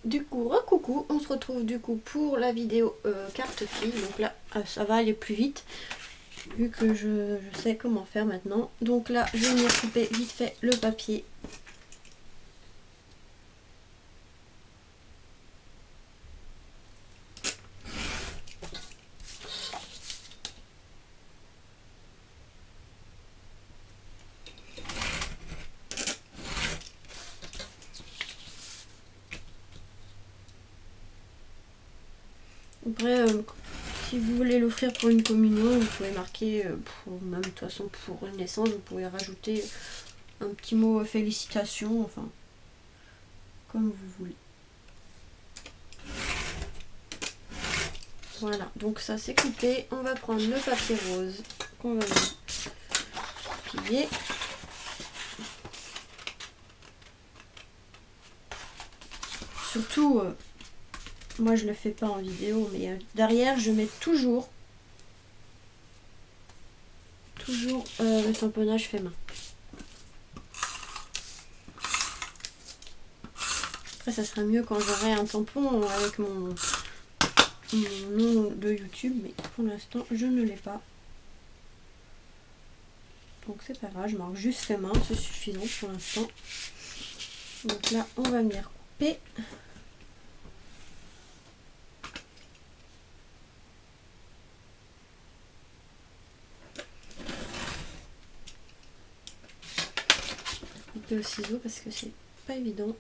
Du coup, recoucou, on se retrouve du coup pour la vidéo carte fille. Donc là, ça va aller plus vite, vu que je sais comment faire maintenant. Donc là, je vais venir couper vite fait le papier. Après, si vous voulez l'offrir pour une communion, vous pouvez marquer, même de toute façon pour une naissance, vous pouvez rajouter un petit mot félicitations, enfin, comme vous voulez. Voilà, donc ça c'est coupé. On va prendre le papier rose qu'on va plier. Surtout, moi je le fais pas en vidéo, mais derrière je mets toujours le tamponnage fait main. Après ça sera mieux quand j'aurai un tampon avec mon nom de YouTube, mais pour l'instant je ne l'ai pas. Donc c'est pas grave, je marque juste fait main, c'est suffisant pour l'instant. Donc là on va venir couper. Couper au ciseau parce que c'est pas évident.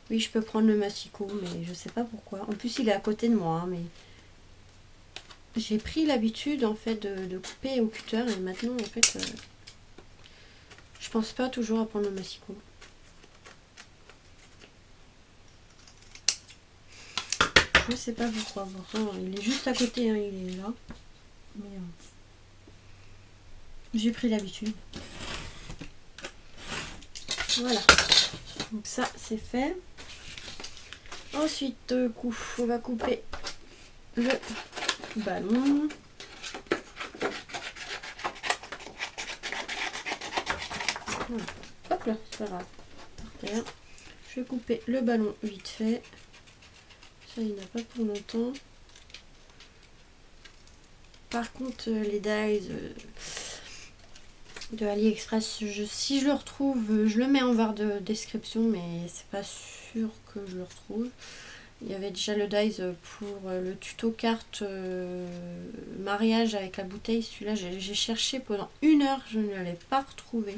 Oui, je peux prendre le massicot, mais je sais pas pourquoi. En plus, il est à côté de moi, hein, mais j'ai pris l'habitude en fait de couper au cutter et maintenant en fait, je pense pas toujours à prendre le massicot. Je sais pas pourquoi. Pourtant, il est juste à côté, hein, il est là. Mais j'ai pris l'habitude. Voilà. Donc ça, c'est fait. Ensuite, on va couper le ballon. Voilà. Hop là, c'est pas grave. Par terre. Je vais couper le ballon vite fait. Ça, il n'a pas pour longtemps. Par contre, les dies de AliExpress, si je le retrouve, je le mets en barre de description, mais c'est pas sûr que je le retrouve. Il y avait déjà le dies pour le tuto carte mariage avec la bouteille. Celui-là, j'ai cherché pendant 1 heure, je ne l'ai pas retrouvé.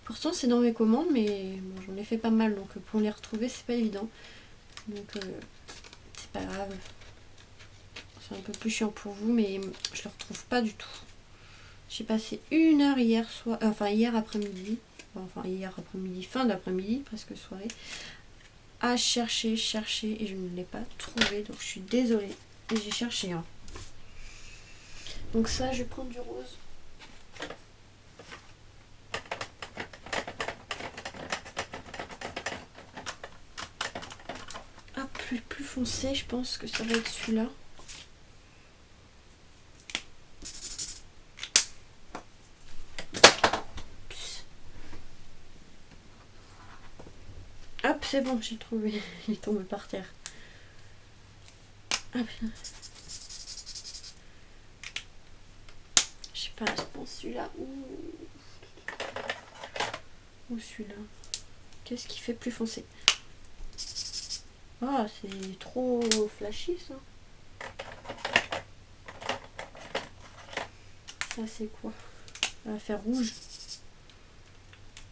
Pourtant, c'est dans mes commandes, mais bon, j'en ai fait pas mal, donc pour les retrouver, c'est pas évident. Donc, c'est pas grave. C'est un peu plus chiant pour vous, mais je le retrouve pas du tout. J'ai passé 1 heure hier après-midi, fin d'après-midi, presque soirée, à chercher et je ne l'ai pas trouvé, donc je suis désolée. Et j'ai cherché un. Donc ça, je vais prendre du rose. Ah, plus foncé, je pense que ça va être celui-là. Hop, c'est bon, j'ai trouvé. Il est tombé par terre. Ah bien. Je sais pas, je pense celui-là ou celui-là. Qu'est-ce qui fait plus foncé? Ah, c'est trop flashy ça. Ça c'est quoi? Ça va faire rouge.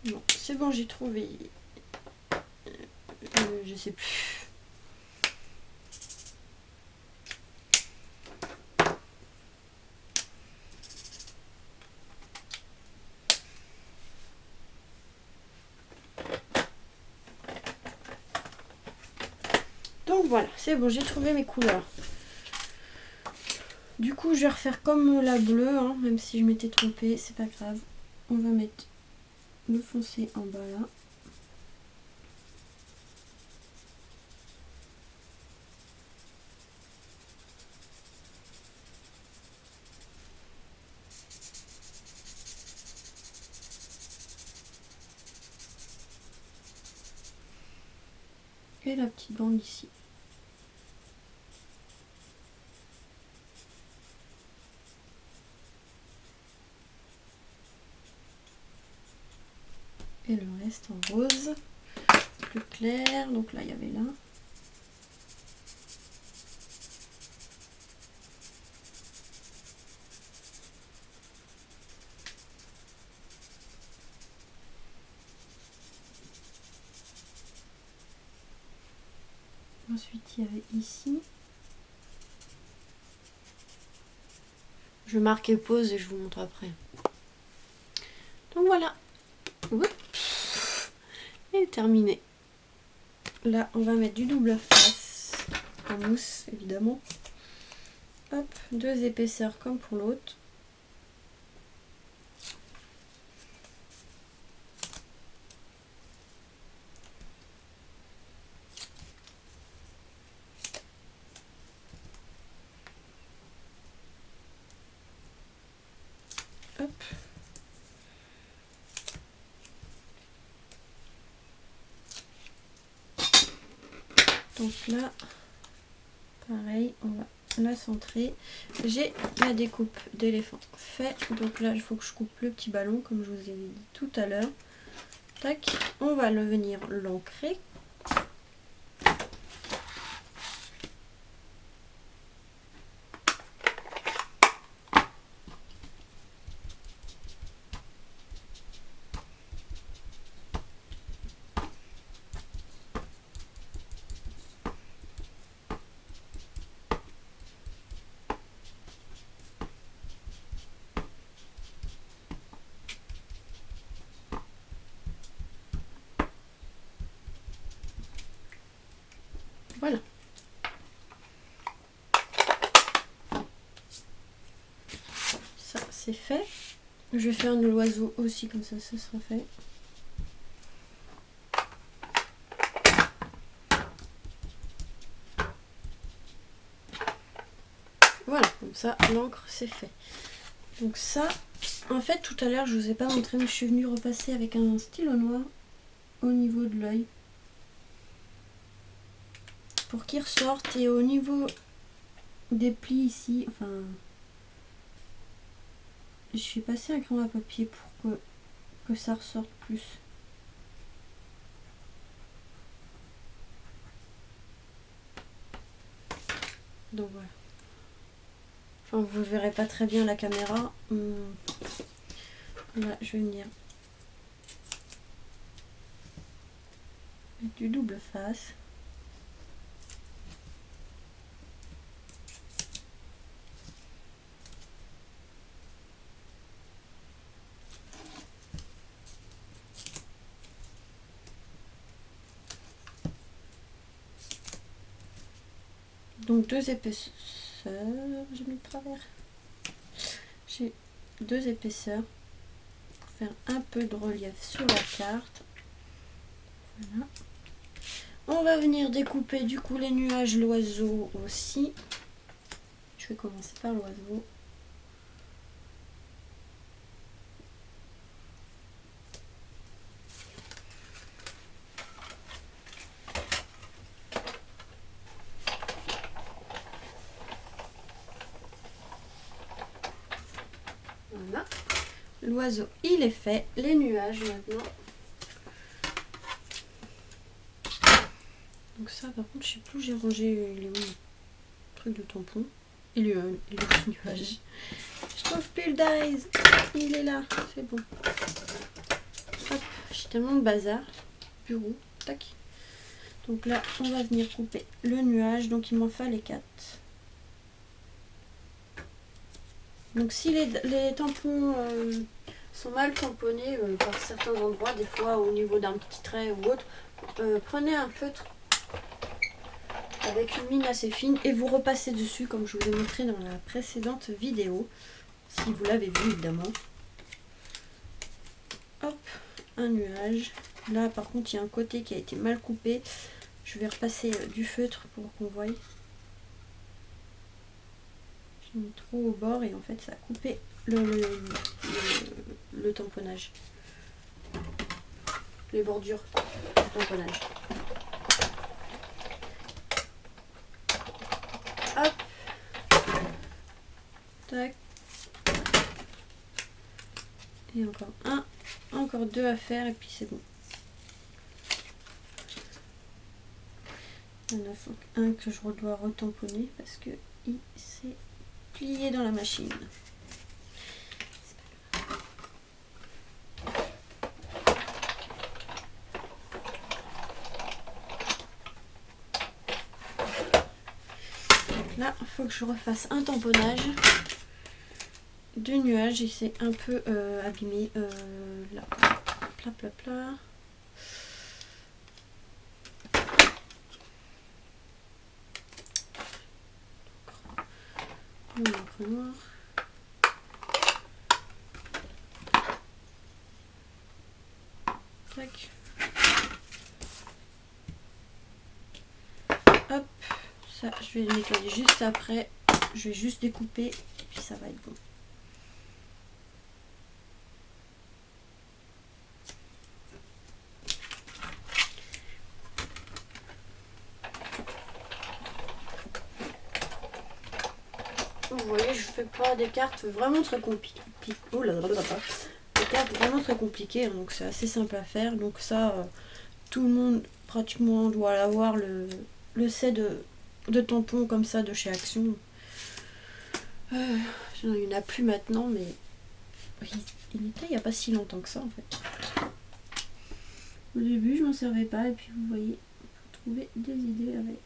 Non, c'est bon, j'ai trouvé. Je sais plus. Donc voilà, c'est bon, j'ai trouvé mes couleurs. Du coup, je vais refaire comme la bleue, hein, même si je m'étais trompée, c'est pas grave. On va mettre le foncé en bas là. Et la petite bande ici. Et le reste en rose, plus clair. Donc là, il y avait là. Ensuite, il y avait ici. Je vais marquer pause et je vous montre après. Donc voilà. Et terminé. Là, on va mettre du double face en mousse, évidemment. Hop, 2 épaisseurs comme pour l'autre. Hop. Donc là, pareil, on va la centrer. J'ai la découpe d'éléphant fait. Donc là, il faut que je coupe le petit ballon, comme je vous ai dit tout à l'heure. Tac, on va le venir l'ancrer. Voilà. Ça, c'est fait. Je vais faire l'oiseau aussi, comme ça sera fait. Voilà, comme ça, l'encre, c'est fait. Donc ça, en fait, tout à l'heure, je vous ai pas montré, mais je suis venue repasser avec un stylo noir au niveau de l'œil. Pour qu'il ressorte, et au niveau des plis ici, enfin, je vais passer un crayon à papier pour que ça ressorte plus. Donc voilà. Enfin, vous ne verrez pas très bien la caméra. Là, je vais venir mettre du double face. Donc 2 épaisseurs, j'ai mis de travers. J'ai 2 épaisseurs pour faire un peu de relief sur la carte. Voilà. On va venir découper du coup les nuages, l'oiseau aussi. Je vais commencer par l'oiseau. Voilà. L'oiseau, il est fait. Les nuages maintenant. Donc ça, par contre, je sais plus où j'ai rangé les trucs de tampon. Et le nuage. Je trouve plus le dies. Il est là. C'est bon. Hop. J'ai tellement de bazar. Bureau. Tac. Donc là, on va venir couper le nuage. Donc il m'en fallait 4. Donc si les tampons sont mal tamponnés par certains endroits, des fois au niveau d'un petit trait ou autre, prenez un feutre avec une mine assez fine et vous repassez dessus comme je vous ai montré dans la précédente vidéo, si vous l'avez vu évidemment. Hop, un nuage. Là par contre il y a un côté qui a été mal coupé. Je vais repasser du feutre pour qu'on voie. J'ai mis trop au bord et en fait ça a coupé le tamponnage. Les bordures du tamponnage. Hop. Tac. Et encore un. Encore 2 à faire et puis c'est bon. Il y en a un que je dois retamponner parce que il s'est plié dans la machine. Donc là, il faut que je refasse un tamponnage du nuage. Il s'est un peu abîmé là. Plat, plat, plat. Encre noire. Tac. Hop, ça je vais le nettoyer juste après. Je vais juste découper et puis ça va être bon. Vous voyez, je fais pas des cartes vraiment très compliquées. Oh là là là là. Des cartes vraiment très compliquées, hein, donc c'est assez simple à faire. Donc ça, tout le monde pratiquement doit avoir le set de tampons comme ça de chez Action. Il n'y en a plus maintenant, mais il était il n'y a pas si longtemps que ça en fait. Au début, je m'en servais pas, et puis vous voyez, on peut trouver des idées avec.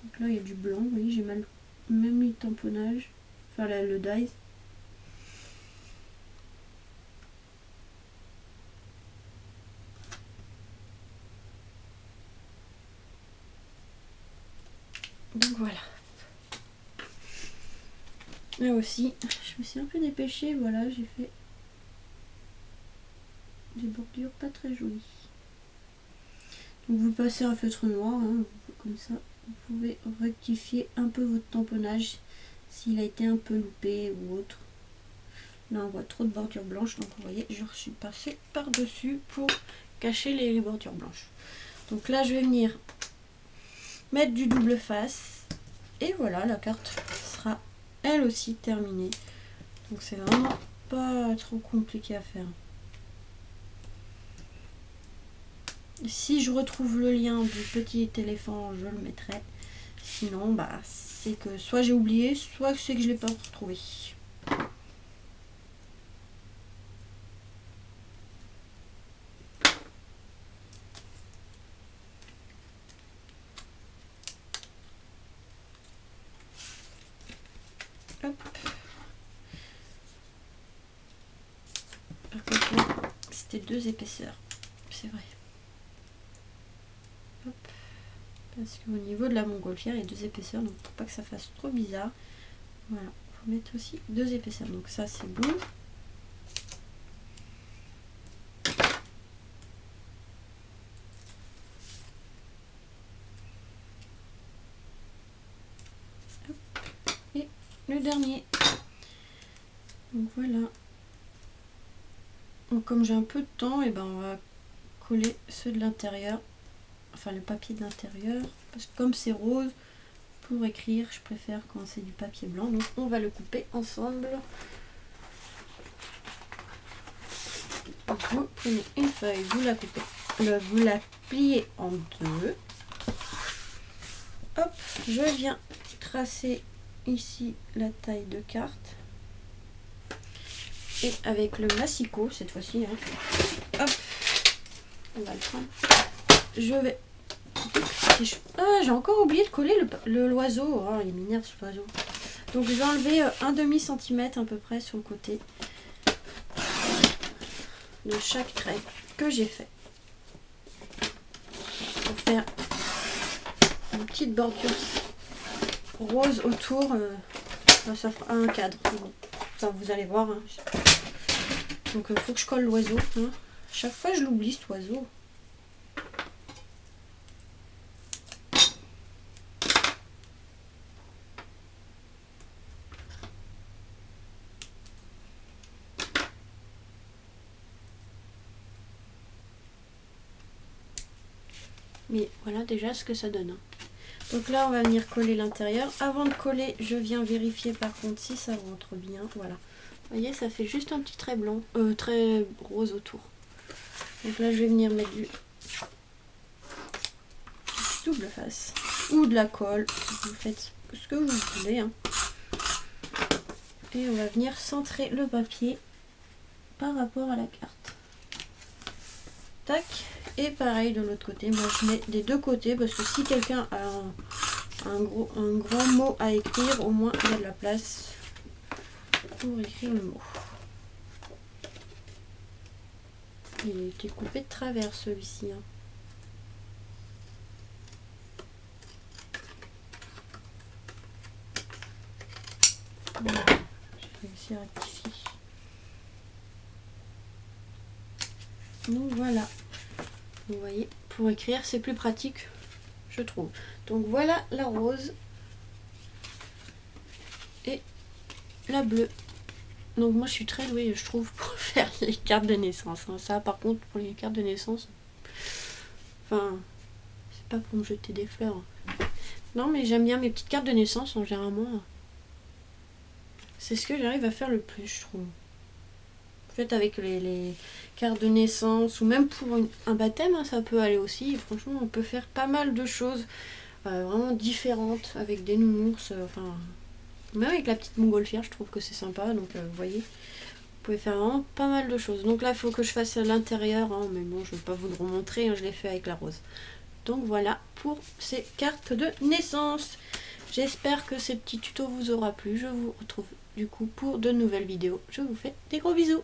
Donc là, il y a du blanc, vous voyez, j'ai même mis le tamponnage, enfin là, le dies. Donc voilà. Là aussi, je me suis un peu dépêchée, voilà, j'ai fait des bordures pas très jolies. Donc vous passez un feutre noir, hein, comme ça, vous pouvez rectifier un peu votre tamponnage s'il a été un peu loupé ou autre. Là on voit trop de bordures blanches, donc vous voyez, je suis passée par-dessus pour cacher les bordures blanches. Donc là je vais venir mettre du double face et voilà, la carte sera elle aussi terminée. Donc c'est vraiment pas trop compliqué à faire. Si je retrouve le lien du petit éléphant, je le mettrai. Sinon, bah, c'est que soit j'ai oublié, soit c'est que je l'ai pas retrouvé. Hop. Par contre, là, c'était 2 épaisseurs. C'est vrai. Hop. Parce qu'au niveau de la montgolfière, il y a 2 épaisseurs, donc pour pas que ça fasse trop bizarre. Voilà, il faut mettre aussi 2 épaisseurs. Donc ça, c'est bon. Hop. Et le dernier. Donc voilà. Donc comme j'ai un peu de temps, et ben on va coller ceux de l'intérieur. Enfin le papier de l'intérieur. Parce que comme c'est rose, pour écrire, je préfère quand c'est du papier blanc. Donc on va le couper ensemble. Donc, vous prenez une feuille, vous la coupez, vous la pliez en 2. Hop, je viens tracer ici la taille de carte. Et avec le massicot, cette fois-ci, hein, hop, on va le prendre. Je vais... Ah, j'ai encore oublié de coller l'oiseau. Oh, il m'énerve cet oiseau. Donc je vais enlever un demi-centimètre à peu près sur le côté de chaque trait que j'ai fait. Pour faire une petite bordure rose autour, ça fera un cadre. Enfin, vous allez voir. Hein. Donc il faut que je colle l'oiseau. Hein. Chaque fois je l'oublie cet oiseau. Mais voilà déjà ce que ça donne. Hein. Donc là, on va venir coller l'intérieur. Avant de coller, je viens vérifier par contre si ça rentre bien. Voilà. Vous voyez, ça fait juste un petit trait blanc, très rose autour. Donc là, je vais venir mettre du double face ou de la colle. Vous faites ce que vous voulez. Hein. Et on va venir centrer le papier par rapport à la carte. Tac. Et pareil de l'autre côté. Moi, je mets des deux côtés parce que si quelqu'un a un grand mot à écrire, au moins il y a de la place pour écrire le mot. Il était coupé de travers celui-ci. Hein. Voilà. J'ai réussi à rectifier. Donc voilà. Vous voyez, pour écrire c'est plus pratique, je trouve. Donc voilà la rose et la bleue. Donc moi je suis très douée, je trouve, pour faire les cartes de naissance. Hein. Ça par contre pour les cartes de naissance, enfin c'est pas pour me jeter des fleurs. Non mais j'aime bien mes petites cartes de naissance en généralement. C'est ce que j'arrive à faire le plus, je trouve. En fait avec les cartes de naissance ou même pour un baptême, hein, ça peut aller aussi. Et franchement on peut faire pas mal de choses vraiment différentes avec des nounours. Enfin même avec la petite montgolfière je trouve que c'est sympa. Donc vous voyez. Vous pouvez faire vraiment pas mal de choses. Donc là, il faut que je fasse à l'intérieur. Hein, mais bon, je ne vais pas vous le remontrer. Hein, je l'ai fait avec la rose. Donc voilà pour ces cartes de naissance. J'espère que ces petits tutos vous aura plu. Je vous retrouve du coup pour de nouvelles vidéos. Je vous fais des gros bisous.